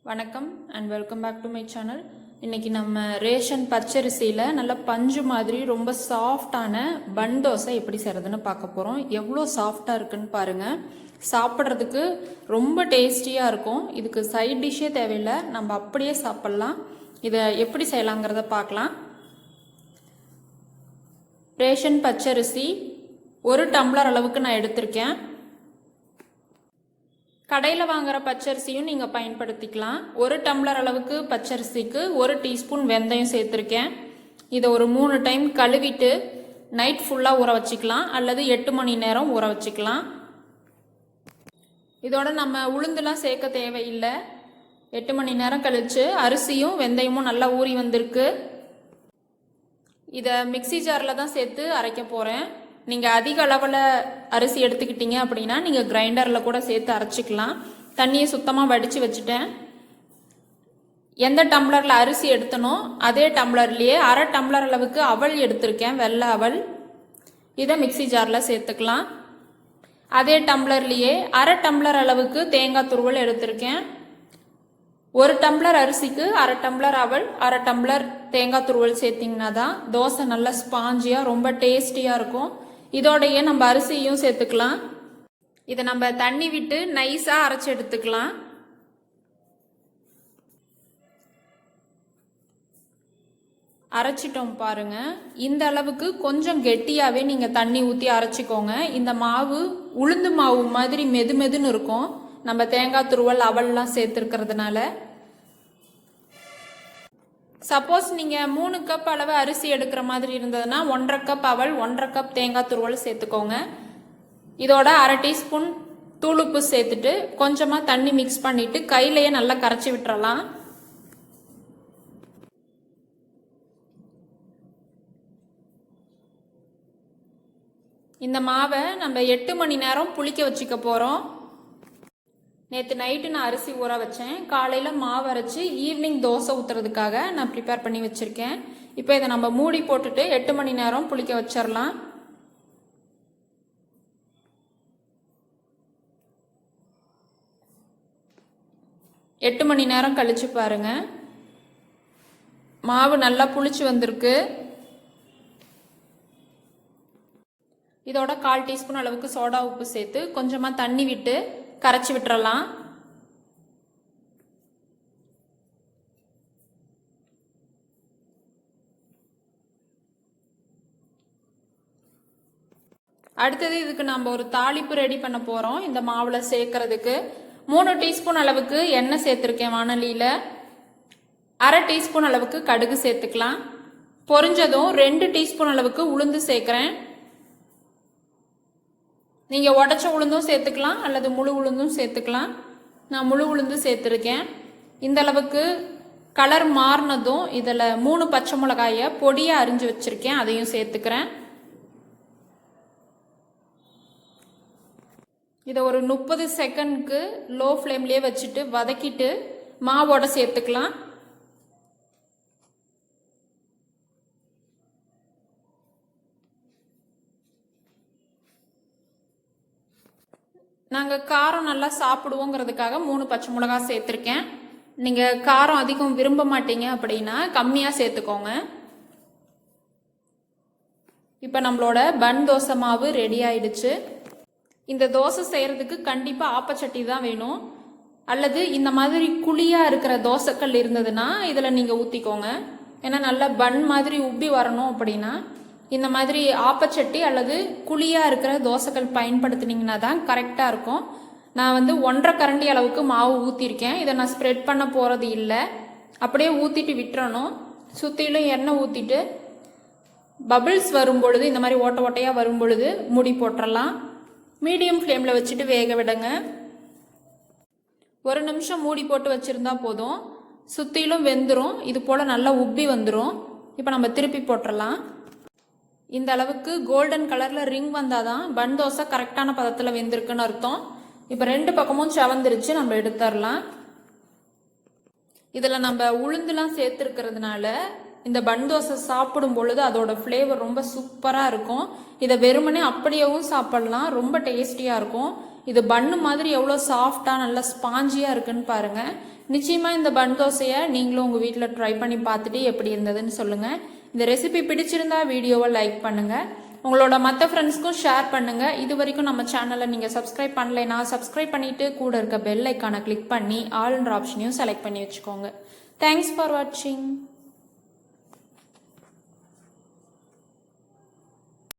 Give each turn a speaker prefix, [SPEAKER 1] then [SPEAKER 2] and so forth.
[SPEAKER 1] வணக்கம் and welcome back to my channel. இன்றைக்கி நம்ம ரேஷன் பச்சரிசியில் நல்ல பஞ்சு மாதிரி ரொம்ப சாஃப்டான பன் தோசை எப்படி செய்கிறதுன்னு பார்க்க போகிறோம். எவ்வளோ சாஃப்டாக இருக்குன்னு பாருங்கள். சாப்பிட்றதுக்கு ரொம்ப டேஸ்டியாக இருக்கும். இதுக்கு சைட் டிஷ்ஷே தேவையில்லை, நம்ம அப்படியே சாப்பிட்லாம். இதை எப்படி செய்யலாங்கிறத பார்க்கலாம். ரேஷன் பச்சரிசி 1 டம்ளர் அளவுக்கு நான் எடுத்திருக்கேன். கடையில் வாங்குகிற பச்சரிசியும் நீங்கள் பயன்படுத்திக்கலாம். 1 டம்ளர் அளவுக்கு பச்சரிசிக்கு 1 டீஸ்பூன் வெந்தயம் சேர்த்துருக்கேன். இதை ஒரு 3 டைம் கழுவிட்டு நைட் ஃபுல்லாக ஊற வச்சுக்கலாம், அல்லது 8 மணி நேரம் ஊற வச்சுக்கலாம். இதோட நம்ம உளுந்துலாம் சேர்க்க தேவையில்லை. 8 மணி நேரம் கழித்து அரிசியும் வெந்தயமும் நல்லா ஊறி வந்திருக்கு. இதை மிக்சி ஜாரில் தான் சேர்த்து அரைக்க போகிறேன். நீங்கள் அதிக அளவில் அரிசி எடுத்துக்கிட்டீங்க அப்படின்னா நீங்கள் கிரைண்டரில் கூட சேர்த்து அரைச்சிக்கலாம். தண்ணியை சுத்தமாக வடித்து வச்சுட்டேன். எந்த டம்ளரில் அரிசி எடுத்தனோ அதே டம்ளர்லேயே 1/2 டம்ளர் அளவுக்கு அவல் எடுத்திருக்கேன், வெள்ளை அவல். இதை மிக்சி ஜாரில் சேர்த்துக்கலாம். அதே டம்ளர்லேயே 1/2 டம்ளர் அளவுக்கு தேங்காய் துருவல் எடுத்திருக்கேன். 1 டம்ளர் அரிசிக்கு 1/2 டம்ளர் அவல், 1/2 டம்ளர் தேங்காய் துருவல் சேர்த்திங்கன்னா தான் தோசை நல்லா ஸ்பாஞ்சியாக ரொம்ப டேஸ்டியாக இருக்கும். இதோடையே நம்ம அரிசியும் சேர்த்துக்கலாம். இதை நம்ம தண்ணி விட்டு நைஸாக அரைச்சி எடுத்துக்கலாம். அரைச்சிட்டோம் பாருங்க. இந்த அளவுக்கு கொஞ்சம் கெட்டியாகவே நீங்கள் தண்ணி ஊற்றி அரைச்சிக்கோங்க. இந்த மாவு உளுந்து மாவு மாதிரி மெது மெதுன்னு இருக்கும், நம்ம தேங்காய் துருவல் அவல்லாம் சேர்த்துருக்கிறதுனால. சப்போஸ் நீங்கள் 3 கப் அளவு அரிசி எடுக்கிற மாதிரி இருந்ததுன்னா 1/2 கப் அவல், 1/2 கப் தேங்காய் துருவல் சேர்த்துக்கோங்க. இதோட 1/2 டீஸ்பூன் தூளுப்பு சேர்த்துட்டு கொஞ்சமாக தண்ணி மிக்ஸ் பண்ணிவிட்டு கையிலையே நல்லா கரைச்சி விட்டுறலாம். இந்த மாவை நம்ம 8 மணி நேரம் புளிக்க வச்சுக்க போகிறோம். நேற்று நைட்டு நான் அரிசி ஊற வச்சேன். காலையில் மாவு அரைச்சி ஈவினிங் தோசை ஊற்றுறதுக்காக நான் ப்ரிப்பேர் பண்ணி வச்சுருக்கேன். இப்போ இதை நம்ம மூடி போட்டுட்டு 8 மணி நேரம் புளிக்க வச்சிடலாம். எட்டு மணி நேரம் கழிச்சு பாருங்க, மாவு நல்லா புளிச்சு வந்திருக்கு. இதோட 1/4 டீஸ்பூன் அளவுக்கு சோடா உப்பு சேர்த்து கொஞ்சமாக தண்ணி விட்டு கரைச்சி விட்டுறலாம். அடுத்தது இதுக்கு நம்ம ஒரு தாளிப்பு ரெடி பண்ண போகிறோம். இந்த மாவில் சேர்க்கறதுக்கு 3 டீஸ்பூன் அளவுக்கு எண்ணெய் சேர்த்துருக்கேன் வானலியில். 1/2 டீஸ்பூன் அளவுக்கு கடுகு சேர்த்துக்கலாம். பொரிஞ்சதும் 2 டீஸ்பூன் அளவுக்கு உளுந்து சேர்க்குறேன். நீங்கள் உடச்ச உளுந்தும் சேர்த்துக்கலாம், அல்லது முழு உளுந்தும் சேர்த்துக்கலாம். நான் முழு உளுந்து சேர்த்துருக்கேன். இந்த அளவுக்கு கலர் மாறினதும் இதில் 3 பச்சை மிளகாயை பொடியாக அரிஞ்சு வச்சுருக்கேன், அதையும் சேர்த்துக்கிறேன். இதை ஒரு 30 செகண்ட்க்கு லோ ஃப்ளேம்லேயே வச்சுட்டு வதக்கிட்டு மாவோட சேர்த்துக்கலாம். நாங்கள் காரம் நல்லா சாப்பிடுவோங்கிறதுக்காக 3 பச்சை மிளகா சேர்த்துருக்கேன். நீங்கள் காரம் அதிகம் விரும்ப மாட்டீங்க அப்படின்னா கம்மியாக சேர்த்துக்கோங்க. இப்போ நம்மளோட பன் தோசை மாவு ரெடி ஆயிடுச்சு. இந்த தோசை செய்கிறதுக்கு கண்டிப்பாக ஆப்பச்சட்டி தான் வேணும், அல்லது இந்த மாதிரி குழியாக இருக்கிற தோசைக்கல் இருந்ததுன்னா இதில் நீங்கள் ஊற்றிக்கோங்க. ஏன்னா நல்லா பன் மாதிரி உப்பி வரணும் அப்படின்னா இந்த மாதிரி ஆப்பச்சட்டி அல்லது குழியாக இருக்கிற தோசைகள் பயன்படுத்தினீங்கன்னா தான் கரெக்டாக இருக்கும். நான் 1.5 கரண்டி அளவுக்கு மாவு ஊற்றிருக்கேன். இதை நான் ஸ்ப்ரெட் பண்ண போகிறது இல்லை, அப்படியே ஊற்றிட்டு விட்டுறணும். சுற்றிலும் எண்ணெய் ஊற்றிட்டு பபிள்ஸ் வரும் பொழுது, இந்த மாதிரி ஓட்டை ஓட்டையாக வரும் பொழுது மூடி போட்டுடலாம். மீடியம் ஃப்ளேமில் வச்சுட்டு வேக விடுங்க. 1 நிமிஷம் மூடி போட்டு வச்சுருந்தா போதும், சுற்றிலும் வெந்துடும். இது போல் நல்லா உப்பி வந்துடும். இப்போ நம்ம திருப்பி போட்டுடலாம். இந்த அளவுக்கு கோல்டன் கலரில் ரிங் வந்தால் தான் பன் தோசை கரெக்டான பதத்தில் வெந்திருக்குன்னு அர்த்தம். இப்போ 2 பக்கமும் செவந்துருச்சு, நம்ம எடுத்துடலாம். இதில் நம்ம உளுந்துலாம் சேர்த்துருக்கிறதுனால இந்த பன் தோசை சாப்பிடும் பொழுது அதோட ஃப்ளேவர் ரொம்ப சூப்பராக இருக்கும். இதை வெறுமனே அப்படியேவும் சாப்பிடலாம், ரொம்ப டேஸ்டியாக இருக்கும். இது பன்னு மாதிரி எவ்வளோ சாஃப்டாக நல்லா ஸ்பாஞ்சியாக இருக்குன்னு பாருங்கள். நிச்சயமாக இந்த பன் தோசையை நீங்களும் உங்கள் வீட்டில் ட்ரை பண்ணி பார்த்துட்டு எப்படி இருந்ததுன்னு சொல்லுங்கள். இந்த ரெசிபி பிடிச்சிருந்தா வீடியோவை லைக் பண்ணுங்கள், உங்களோட மற்ற ஃப்ரெண்ட்ஸ்க்கும் ஷேர் பண்ணுங்கள். இது வரைக்கும் நம்ம சேனலை நீங்கள் சப்ஸ்கிரைப் பண்ணலைன்னா சப்ஸ்கிரைப் பண்ணிவிட்டு கூட இருக்க பெல் ஐக்கானை கிளிக் பண்ணி ஆல்ன்ற ஆப்ஷனையும் செலக்ட் பண்ணி வச்சுக்கோங்க. தேங்க்ஸ் ஃபார் வாட்சிங்.